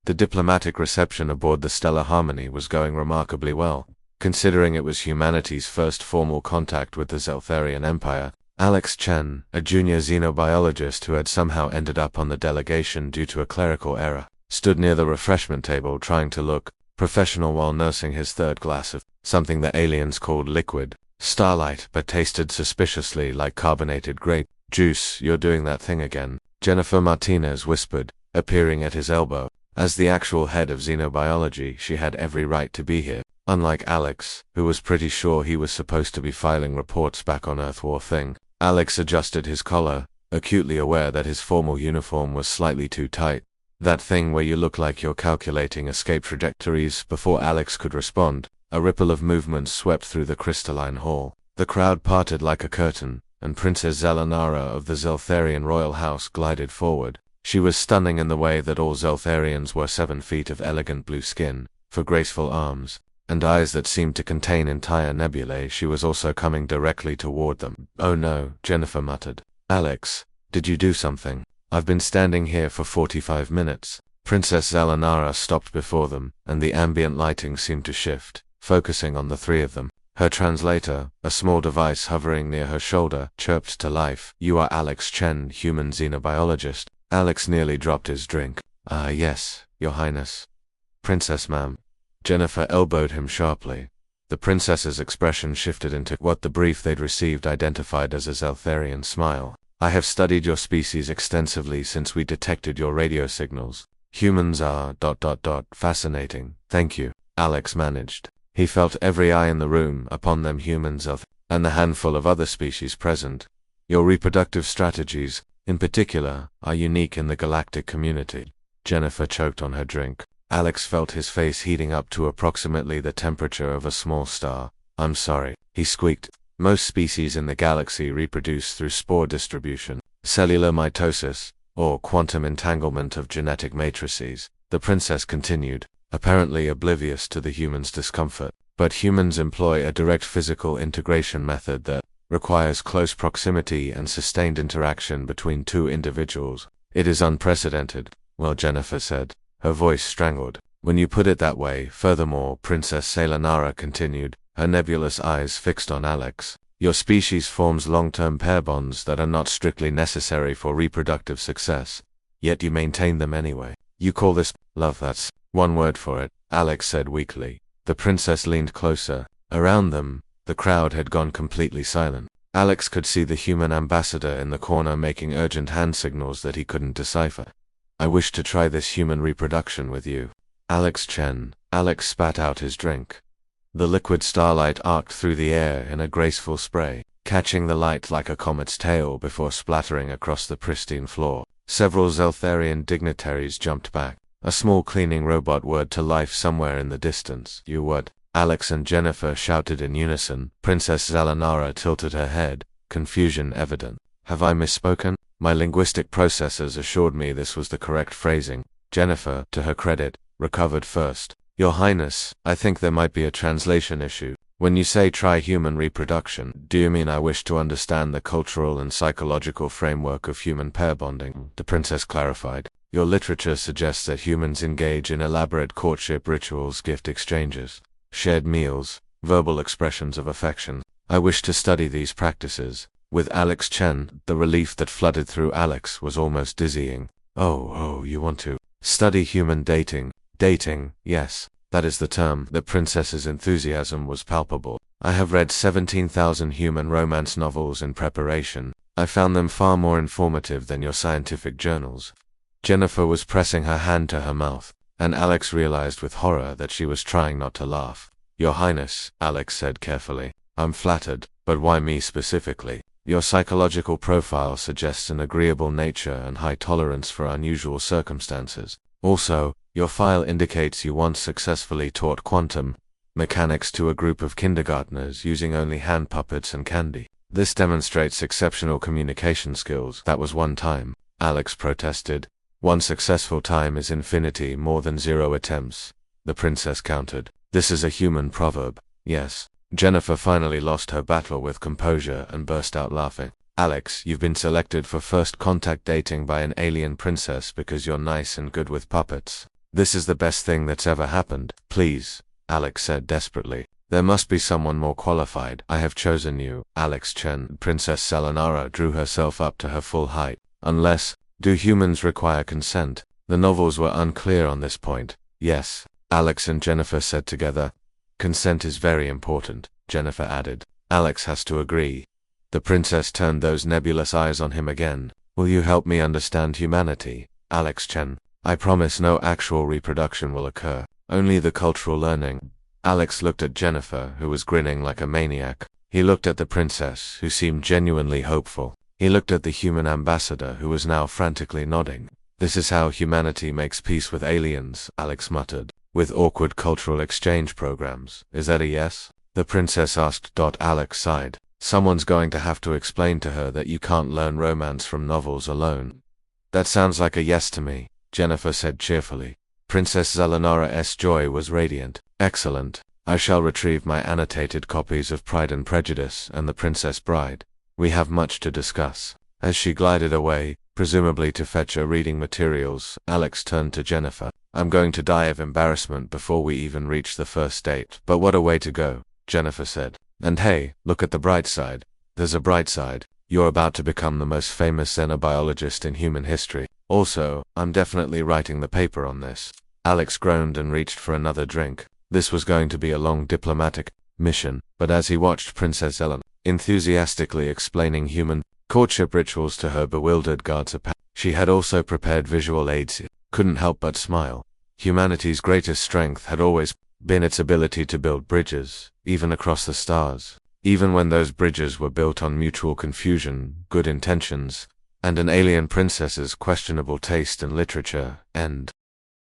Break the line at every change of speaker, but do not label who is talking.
The diplomatic reception aboard the Stellar Harmony was going remarkably well. Considering it was humanity's first formal contact with the Zeltharian Empire, Alex Chen, a junior xenobiologist who had somehow ended up on the delegation due to a clerical error, stood near the refreshment table trying to look professional while nursing his third glass of something the aliens called liquid starlight but tasted suspiciously like carbonated grape juice. "You're doing that thing again," Jennifer Martinez whispered, appearing at his elbow. As the actual head of xenobiology, she had every right to be here. Unlike Alex, who was pretty sure he was supposed to be filing reports back on Earth War Thing, Alex adjusted his collar, acutely aware that his formal uniform was slightly too tight. "That thing where you look like you're calculating escape trajectories." Before Alex could respond, a ripple of movement swept through the crystalline hall. The crowd parted like a curtain, and Princess Zelenara of the Zeltharian royal house glided forward. She was stunning in the way that all Zeltharians were. 7 feet of elegant blue skin, for graceful arms, and eyes that seemed to contain entire nebulae. She was also coming directly toward them. "Oh no," Jennifer muttered. "Alex, did you do something? I've been standing here for 45 minutes. Princess Zelenara stopped before them, and the ambient lighting seemed to shift, focusing on the three of them. Her translator, a small device hovering near her shoulder, chirped to life. "You are Alex Chen, human xenobiologist." Alex nearly dropped his drink. "Ah, yes, Your Highness." "Princess, ma'am." Jennifer elbowed him sharply. The princess's expression shifted into what the brief they'd received identified as a Zeltharian smile. "I have studied your species extensively since we detected your radio signals. Humans are ... fascinating, thank you," Alex managed. He felt every eye in the room upon them humans and the handful of other species present. "Your reproductive strategies, in particular, are unique in the galactic community." Jennifer choked on her drink. Alex felt his face heating up to approximately the temperature of a small star. "I'm sorry," he squeaked. "Most species in the galaxy reproduce through spore distribution, cellular mitosis, or quantum entanglement of genetic matrices," the princess continued, apparently oblivious to the human's discomfort. "But humans employ a direct physical integration method that requires close proximity and sustained interaction between two individuals. It is unprecedented." "Well," Jennifer said, her voice strangled. "When you put it that way." Furthermore, Princess Zelenara continued, her nebulous eyes fixed on Alex, "your species forms long-term pair bonds that are not strictly necessary for reproductive success, yet you maintain them anyway. You call this love?" "That's one word for it," Alex said weakly. The princess leaned closer. Around them, the crowd had gone completely silent. Alex could see the human ambassador in the corner making urgent hand signals that he couldn't decipher. "I wish to try this human reproduction with you, Alex Chen." Alex spat out his drink. The liquid starlight arced through the air in a graceful spray, catching the light like a comet's tail before splattering across the pristine floor. Several Zeltharian dignitaries jumped back. A small cleaning robot whirred to life somewhere in the distance. "You what?" Alex and Jennifer shouted in unison. Princess Zelenara tilted her head, confusion evident. "Have I misspoken?" My linguistic processors assured me this was the correct phrasing. Jennifer, to her credit, recovered first. "Your Highness, I think there might be a translation issue. When you say try human reproduction, do you mean I wish to understand the cultural and psychological framework of human pair bonding?" The princess clarified. "Your literature suggests that humans engage in elaborate courtship rituals, gift exchanges, shared meals, verbal expressions of affection. I wish to study these practices." With Alex Chen, the relief that flooded through Alex was almost dizzying. Oh, you want to study human dating? Dating, yes, that is the term." The princess's enthusiasm was palpable. "I have read 17,000 human romance novels in preparation. I found them far more informative than your scientific journals." Jennifer was pressing her hand to her mouth, and Alex realized with horror that she was trying not to laugh. "Your Highness," Alex said carefully, "I'm flattered, but why me specifically? Your psychological profile suggests an agreeable nature and high tolerance for unusual circumstances. Also, your file indicates you once successfully taught quantum mechanics to a group of kindergartners using only hand puppets and candy. This demonstrates exceptional communication skills." "That was one time," Alex protested. "One successful time is infinity, more than 0 attempts," the princess countered. "This is a human proverb." "Yes." Jennifer finally lost her battle with composure and burst out laughing. "Alex, you've been selected for first contact dating by an alien princess because you're nice and good with puppets. This is the best thing that's ever happened. Please, Alex said desperately. There must be someone more qualified. I have chosen you, Alex Chen. Princess Selenara drew herself up to her full height. Unless, do humans require consent? The novels were unclear on this point. Yes, Alex and Jennifer said together. Consent is very important, Jennifer added. Alex has to agree. The princess turned those nebulous eyes on him again. Will you help me understand humanity, Alex Chen? I promise no actual reproduction will occur, only the cultural learning. Alex looked at Jennifer, who was grinning like a maniac. He looked at the princess, who seemed genuinely hopeful. He looked at the human ambassador, who was now frantically nodding. This is how humanity makes peace with aliens, Alex muttered. With awkward cultural exchange programs. Is that a yes? The princess asked. Alex sighed. Someone's going to have to explain to her that you can't learn romance from novels alone. That sounds like a yes to me, Jennifer said cheerfully. Princess Zelenara's joy was radiant. Excellent. I shall retrieve my annotated copies of Pride and Prejudice and The Princess Bride. We have much to discuss. As she glided away, presumably to fetch her reading materials, Alex turned to Jennifer. I'm going to die of embarrassment before we even reach the first date. But what a way to go, Jennifer said. And hey, look at the bright side. There's a bright side. You're about to become the most famous xenobiologist in human history. Also, I'm definitely writing the paper on this. Alex groaned and reached for another drink. This was going to be a long diplomatic mission, but as he watched Princess Ellen enthusiastically explaining human courtship rituals to her bewildered guards, she had also prepared visual aids. Couldn't help but smile. Humanity's greatest strength had always been its ability to build bridges, even across the stars. Even when those bridges were built on mutual confusion, good intentions, and an alien princess's questionable taste in literature, and